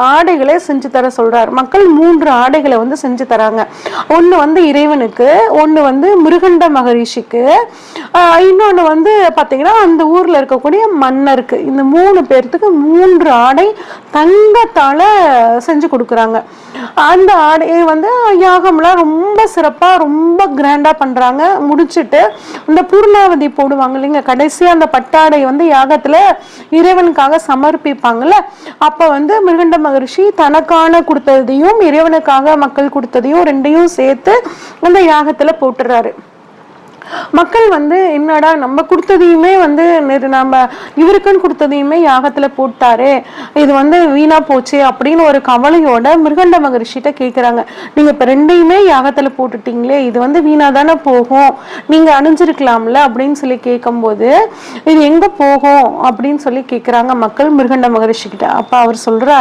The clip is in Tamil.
ஆடைகளை செஞ்சு தர சொல்றார். மக்கள் 3 ஆடைகளை வந்து செஞ்சு தராங்க. ஒண்ணு வந்து இறைவனுக்கு, ஒண்ணு வந்து மிருகண்ட மகரிஷிக்கு, இன்னொன்னு வந்து பாத்தீங்கன்னா அந்த ஊர்ல இருக்கக்கூடிய மன்னருக்கு. இந்த 3 பேர்த்துக்கு 3 ஆடை தங்கத்தால செஞ்சு கொடுக்குறாங்க. அந்த ஆடையை வந்து யாகம்லாம் ரொம்ப சிறப்பா ரொம்ப கிராண்டா பண்றாங்க. முடிச்சுட்டு இந்த பூர்ணாவதி போடுவாங்க இல்லைங்க, கடைசியா அந்த பட்டாடை வந்து யாகத்துல இறைவனுக்காக சமர்ப்பிப்பாங்கல்ல, அப்ப வந்து மிருகண்ட மகரிஷி தனக்கான கொடுத்ததையும் இறைவனுக்காக மக்கள் கொடுத்ததையும் 2யும் சேர்த்து அந்த யாகத்துல போட்டுறாரு. மக்கள் வந்து என்னடா நம்ம கொடுத்ததையுமே வந்து நம்ம இவருக்குன்னு கொடுத்ததையுமே யாகத்துல போட்டாரு, இது வந்து வீணா போச்சு அப்படின்னு ஒரு கவலையோட மிருகண்ட மகரிஷிட்ட கேக்குறாங்க. நீங்க இப்ப 2யுமே யாகத்துல போட்டுட்டீங்களே, இது வந்து வீணா தானே போகும், நீங்க அணிஞ்சிருக்கலாம்ல அப்படின்னு சொல்லி கேட்கும் போது இது எங்க போகும் அப்படின்னு சொல்லி கேக்குறாங்க மக்கள் மிருகண்ட மகரிஷி கிட்ட. அப்ப அவர் சொல்றார்,